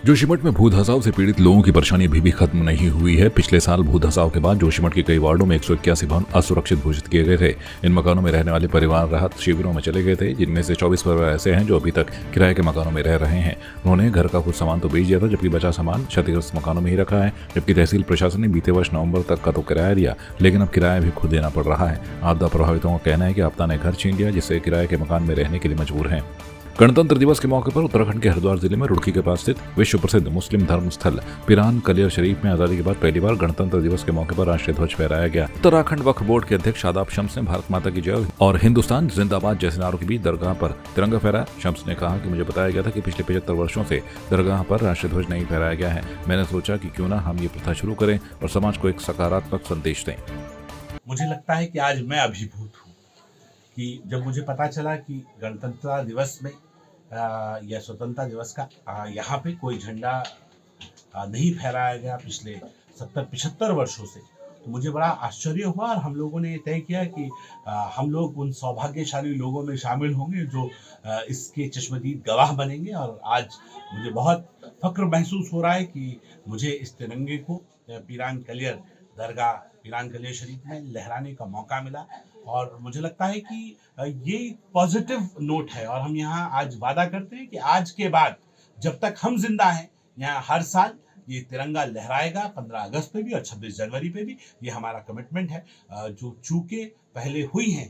जोशीमठ में भू धसाव से पीड़ित लोगों की परेशानी अभी भी खत्म नहीं हुई है। पिछले साल भू धसाव के बाद जोशीमठ के कई वार्डों में 181 भवन असुरक्षित घोषित किए गए थे। इन मकानों में रहने वाले परिवार राहत शिविरों में चले गए थे, जिनमें से 24 परिवार ऐसे हैं जो अभी तक किराए के मकानों में रह रहे हैं। उन्होंने घर का कुछ सामान तो बेच दिया था, जबकि बचा सामान क्षतिग्रस्त मकानों में ही रखा है। जबकि तहसील प्रशासन ने बीते वर्ष नवंबर तक का तो किराया दिया, लेकिन अब किराया भी खुद देना पड़ रहा है। आपदा प्रभावितों का कहना है कि आपदा ने घर छीन लिया, जिससे किराए के मकान में रहने के लिए मजबूर हैं। गणतंत्र दिवस के मौके पर उत्तराखंड के हरिद्वार जिले में रुड़की के पास स्थित विश्व प्रसिद्ध मुस्लिम धर्म स्थल पिरान कलियर शरीफ में आजादी के बाद पहली बार गणतंत्र दिवस के मौके पर राष्ट्रीय ध्वज फहराया गया। उत्तराखंड वक्फ बोर्ड के अध्यक्ष शादाब शम्स ने भारत माता की जय और हिंदुस्तान जिंदाबाद जैसे नारों के बीच दरगाह पर तिरंगा फहराया। शम्स ने कहा कि मुझे बताया गया था कि पिछले 75 वर्षों से दरगाह पर राष्ट्रीय ध्वज नहीं फहराया गया है। मैंने सोचा कि क्यों ना हम ये प्रथा शुरू करें और समाज को एक सकारात्मक संदेश दें। मुझे लगता है कि आज मैं अभिभूत हूँ कि जब मुझे पता चला कि गणतंत्र दिवस में या स्वतंत्रता दिवस का यहाँ पे कोई झंडा नहीं फहराया गया पिछले 70-75 वर्षों से, तो मुझे बड़ा आश्चर्य हुआ। और हम लोगों ने तय किया कि हम लोग उन सौभाग्यशाली लोगों में शामिल होंगे जो इसके चश्मदीद गवाह बनेंगे। और आज मुझे बहुत फक्र महसूस हो रहा है कि मुझे इस तिरंगे को पिरान कलियर दरगाह पिरान कलियर शरीफ में लहराने का मौका मिला। और मुझे लगता है कि ये पॉजिटिव नोट है और हम यहाँ आज वादा करते हैं कि आज के बाद जब तक हम जिंदा हैं यहाँ हर साल ये तिरंगा लहराएगा। 15 अगस्त पे भी और 26 जनवरी पे भी ये हमारा कमिटमेंट है। जो चूकें पहले हुई हैं,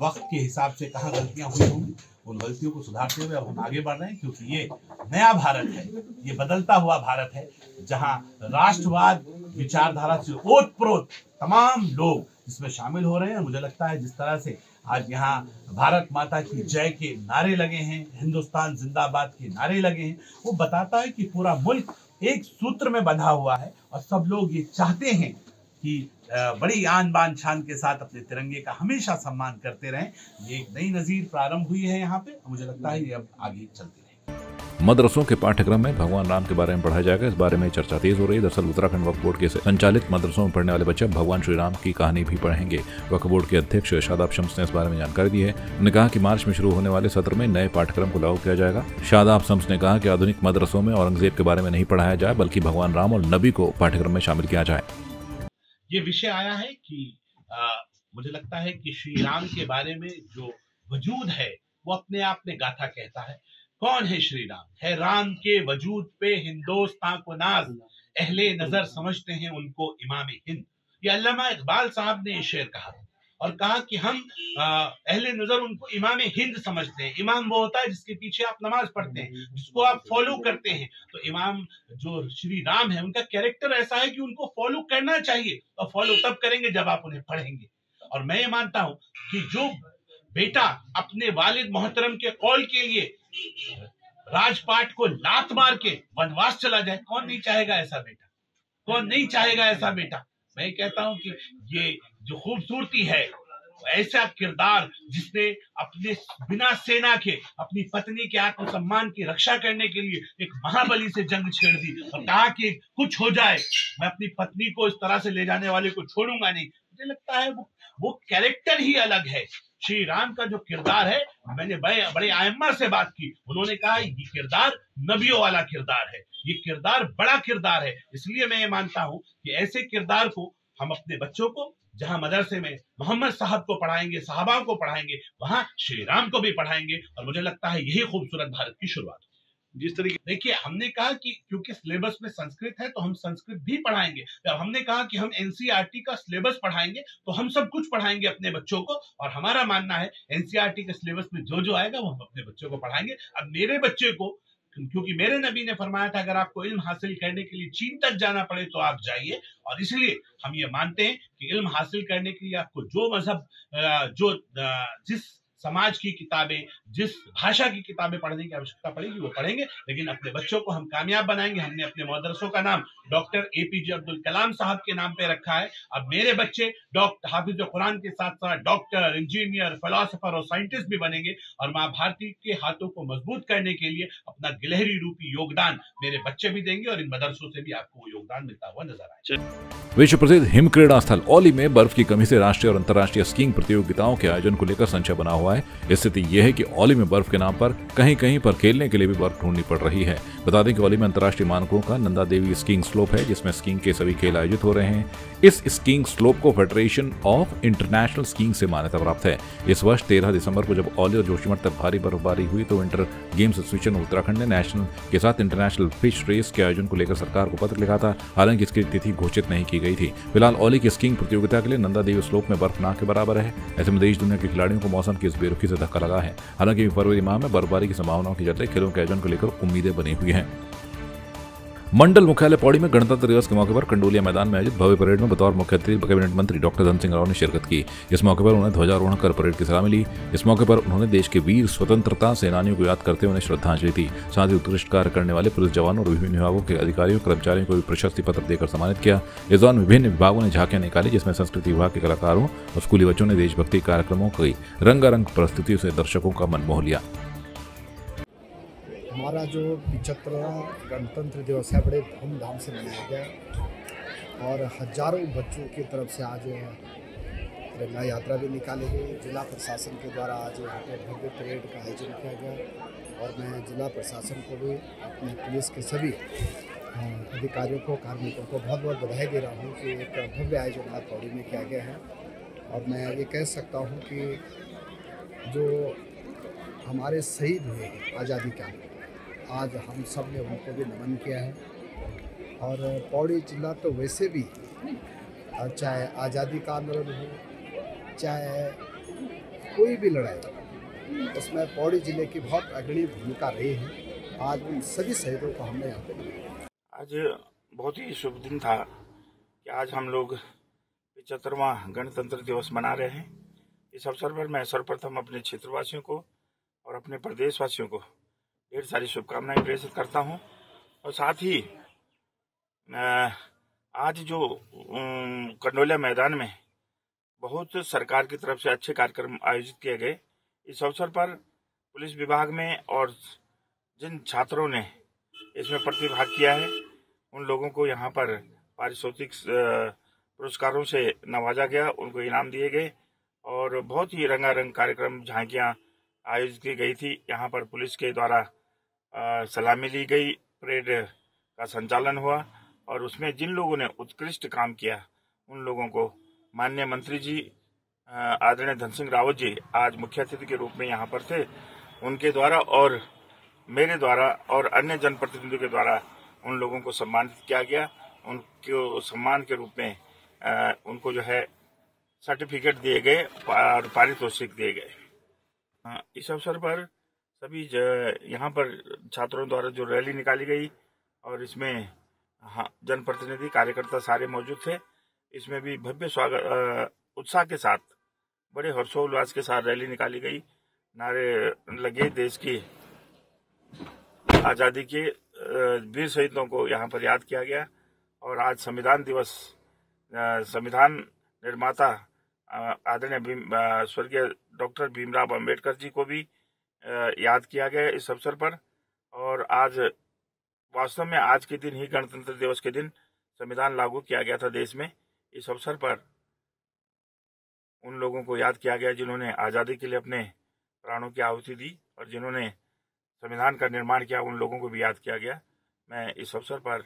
वक्त के हिसाब से कहाँ गलतियाँ हुई होंगी, उन गलतियों को सुधारते हुए अब हम आगे बढ़ रहे हैं, क्योंकि ये नया भारत है, ये बदलता हुआ भारत है, जहाँ राष्ट्रवाद विचारधारा से ओतप्रोत तमाम लोग इसमें शामिल हो रहे हैं। मुझे लगता है जिस तरह से आज यहाँ भारत माता की जय के नारे लगे हैं, हिंदुस्तान जिंदाबाद के नारे लगे हैं, वो बताता है कि पूरा मुल्क एक सूत्र में बंधा हुआ है और सब लोग ये चाहते हैं कि बड़ी आन बान शान के साथ अपने तिरंगे का हमेशा सम्मान करते रहें। ये एक नई नजीर प्रारंभ हुई है यहाँ पे, मुझे लगता है ये अब आगे चलती रहेगी। मदरसों के पाठ्यक्रम में भगवान राम के बारे में पढ़ाया जाएगा, इस बारे में चर्चा तेज हो रही है। दरअसल उत्तराखंड वक्फ बोर्ड के संचालित मदरसों में पढ़ने वाले बच्चे भगवान श्री राम की कहानी भी पढ़ेंगे। वक्फ बोर्ड के अध्यक्ष शादाब शम्स ने इस बारे में जानकारी दी है। उन्होंने कहा कि मार्च में शुरू होने वाले सत्र में नए पाठ्यक्रम को लागू किया जाएगा। शादाब शम्स ने कहा कि आधुनिक मदरसों में औरंगजेब के बारे में नहीं पढ़ाया जाए, बल्कि भगवान राम और नबी को पाठ्यक्रम में शामिल किया जाए। ये विषय आया है कि मुझे लगता है कि श्री राम के बारे में जो वजूद है वो अपने आप में गाथा कहता है। कौन है श्री राम? है राम के वजूद पे हिंदुस्तान को नाज, अहले नजर समझते हैं उनको इमाम हिंद। ये अल्लामा इकबाल साहब ने शेर कहा और कहा कि हम अहले नजर उनको इमाम हिंद समझते हैं। इमाम वो होता है जिसके पीछे आप नमाज पढ़ते हैं, जिसको आप फॉलो करते हैं। तो इमाम जो श्री राम है, उनका कैरेक्टर ऐसा है कि उनको फॉलो करना चाहिए, और फॉलो तब करेंगे जब आप उन्हें पढ़ेंगे। और मैं ये मानता हूं कि जो बेटा अपने वालिद मोहतरम के कौल के लिए राजपाट को लात मार के वनवास चला जाए, कौन नहीं चाहेगा ऐसा बेटा? कौन नहीं चाहेगा ऐसा बेटा? मैं कहता हूं कि ये जो खूबसूरती है, ऐसा किरदार जिसने अपने बिना सेना के अपनी पत्नी के आत्मसम्मान की रक्षा करने के लिए एक महाबली से जंग छेड़ दी और कहा कि कुछ हो जाए मैं अपनी पत्नी को इस तरह से ले जाने वाले को छोड़ूंगा नहीं। मुझे लगता है वो कैरेक्टर ही अलग है। श्री राम का जो किरदार है, मैंने बड़े आइम्मा से बात की, उन्होंने कहा ये किरदार नबियों वाला किरदार है, ये किरदार बड़ा किरदार है। इसलिए मैं ये मानता हूं कि ऐसे किरदार को हम अपने बच्चों को, जहां मदरसे में मोहम्मद साहब को पढ़ाएंगे, साहबा को पढ़ाएंगे, वहां श्री राम को भी पढ़ाएंगे। और मुझे लगता है यही खूबसूरत भारत की शुरुआत। जिस तरीके देखिए, हमने कहा कि क्योंकि सिलेबस में संस्कृत है तो हम संस्कृत भी पढ़ाएंगे। जब हमने कहा कि हम एनसीईआरटी का सिलेबस पढ़ाएंगे तो हम सब कुछ पढ़ाएंगे अपने बच्चों को। और हमारा मानना है एनसीईआरटी के सिलेबस में जो जो आएगा वो हम अपने बच्चों को पढ़ाएंगे। अब मेरे बच्चे को, क्योंकि मेरे नबी ने फरमाया था अगर आपको इल्म हासिल करने के लिए चीन तक जाना पड़े तो आप जाइए। और इसलिए हम ये मानते हैं कि इल्म हासिल करने के लिए आपको जो मजहब, जिस समाज की किताबें, जिस भाषा की किताबें पढ़ने की आवश्यकता पड़ेगी वो पढ़ेंगे, लेकिन अपने बच्चों को हम कामयाब बनाएंगे। हमने अपने मदरसों का नाम डॉक्टर एपीजे अब्दुल कलाम साहब के नाम पे रखा है। अब मेरे बच्चे डॉक्टर हाफिज कुरान के साथ साथ डॉक्टर, इंजीनियर, फिलोसोफर और साइंटिस्ट भी बनेंगे। और माँ भारती के हाथों को मजबूत करने के लिए अपना गिलहरी रूपी योगदान मेरे बच्चे भी देंगे और इन मदरसों से भी आपको वो योगदान मिलता हुआ नजर आए। विश्व प्रसिद्ध हिम क्रीड़ा स्थल औली में बर्फ की कमी से राष्ट्रीय और अंतर्राष्ट्रीय स्कीइंग प्रतियोगिताओं के आयोजन को लेकर संशय बना हुआ है। है। स्थिति यह है कि औली में बर्फ के नाम पर कहीं कहीं पर खेलने के लिए भी बर्फ ढूंढनी पड़ रही है। बता दें कि औली में अंतर्राष्ट्रीय मानकों का नंदा देवी स्कीइंग स्लोप है, जिसमें स्कीइंग के सभी खेल आयोजित हो रहे हैं। इस स्कीइंग स्लोप को फेडरेशन ऑफ इंटरनेशनल स्कीइंग से मान्यता प्राप्त है। इस वर्ष 13 दिसंबर को जब औली और जोशीमठ तक भारी बर्फबारी हुई तो इंटर गेम्स एसोसिएशन उत्तराखंड ने नेशनल के साथ इंटरनेशनल फिश रेस के आयोजन को लेकर सरकार को पत्र लिखा था। हालांकि इसकी तिथि घोषित नहीं की गई थी। फिलहाल औली की स्कीइंग प्रतियोगिता के लिए नंदा देवी स्लोप में बर्फ ना के बराबर है। ऐसे में देश दुनिया के खिलाड़ियों को मौसम की इस बेरुखी से धक्का लगा है। हालांकि फरवरी माह में बर्फबारी की संभावनाओं के चलते खेलों के आयोजन को लेकर उम्मीदें बनी हुई हैं। मंडल मुख्यालय पौड़ी में गणतंत्र दिवस के मौके पर कंडोलिया मैदान में आयोजित भव्य परेड में बतौर मुख्य अतिथि कैबिनेट मंत्री डॉक्टर धन सिंह राव ने शिरकत की। इस मौके पर उन्होंने ध्वजारोहण कर परेड की सलामी ली। इस मौके पर उन्होंने देश के वीर स्वतंत्रता सेनानियों को याद करते हुए उन्हें श्रद्धांजलि दी। साथ ही उत्कृष्ट कार्य करने वाले पुलिस जवानों और विभिन्न विभागों के अधिकारियों कर्मचारियों को भी प्रशस्ति पत्र देकर सम्मानित किया। इस दौरान विभिन्न विभागों ने झांकियां निकाली, जिसमें संस्कृति विभाग के कलाकारों और स्कूली बच्चों ने देशभक्ति कार्यक्रमों की रंगारंग प्रस्तुतियों से दर्शकों का मन मोह लिया। हमारा जो 75वां गणतंत्र दिवस है बड़े धूमधाम से मनाया गया और हजारों बच्चों की तरफ से आज तिरंगा यात्रा भी निकाली गई। जिला प्रशासन के द्वारा आज यहाँ पे भव्य परेड का आयोजन किया गया और मैं जिला प्रशासन को भी अपने पुलिस के सभी अधिकारियों को कार्मिकों को बहुत बहुत बधाई दे रहा हूँ कि एक भव्य आयोजन आज पौड़ी में किया गया है। और मैं ये कह सकता हूँ कि जो हमारे शहीद हुए आज़ादी का, आज हम सब ने उनको भी नमन किया है। और पौड़ी जिला तो वैसे भी चाहे आज़ादी का आंदोलन हो, चाहे कोई भी लड़ाई, उसमें पौड़ी जिले की बहुत अग्रणी भूमिका रही है। आज उन सभी शहीदों को हमने यहाँ पे मनाया। आज बहुत ही शुभ दिन था कि आज हम लोग 75वां गणतंत्र दिवस मना रहे हैं। इस अवसर पर मैं सर्वप्रथम अपने क्षेत्रवासियों को और अपने प्रदेशवासियों को ढेर सारी शुभकामनाएं प्रेषित करता हूं। और साथ ही आज जो कंडोलिया मैदान में बहुत सरकार की तरफ से अच्छे कार्यक्रम आयोजित किए गए, इस अवसर पर पुलिस विभाग में और जिन छात्रों ने इसमें प्रतिभाग किया है उन लोगों को यहाँ पर पारितोषिक पुरस्कारों से नवाजा गया, उनको इनाम दिए गए और बहुत ही रंगारंग कार्यक्रम झांकियाँ आयोजित की गई थी। यहाँ पर पुलिस के द्वारा सलामी ली गई, परेड का संचालन हुआ और उसमें जिन लोगों ने उत्कृष्ट काम किया उन लोगों को माननीय मंत्री जी आदरणीय धन सिंह रावत जी आज मुख्य अतिथि के रूप में यहाँ पर थे। उनके द्वारा और मेरे द्वारा और अन्य जनप्रतिनिधियों के द्वारा उन लोगों को सम्मानित किया गया। उनको सम्मान के रूप में उनको जो है सर्टिफिकेट दिए गए और पारितोषिक दिए गए। इस अवसर पर सभी यहाँ पर छात्रों द्वारा जो रैली निकाली गई और इसमें जनप्रतिनिधि कार्यकर्ता सारे मौजूद थे। इसमें भी भव्य स्वागत उत्साह के साथ बड़े हर्षोल्लास के साथ रैली निकाली गई, नारे लगे, देश की आज़ादी के वीर शहीदों को यहाँ पर याद किया गया। और आज संविधान दिवस, संविधान निर्माता आदरणीय स्वर्गीय डॉक्टर भीमराव अंबेडकर जी को भी याद किया गया इस अवसर पर। और आज वास्तव में आज के दिन ही गणतंत्र दिवस के दिन संविधान लागू किया गया था देश में। इस अवसर पर उन लोगों को याद किया गया जिन्होंने आज़ादी के लिए अपने प्राणों की आहुति दी और जिन्होंने संविधान का निर्माण किया, उन लोगों को भी याद किया गया। मैं इस अवसर पर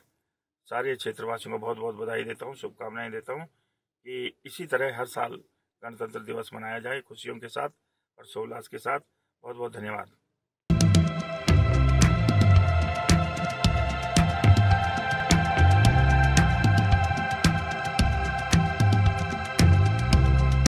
सारे क्षेत्रवासियों को बहुत बहुत बधाई देता हूँ, शुभकामनाएं देता हूँ कि इसी तरह हर साल गणतंत्र दिवस मनाया जाए खुशियों के साथ और हर्षोल्लास के साथ। बहुत बहुत धन्यवाद।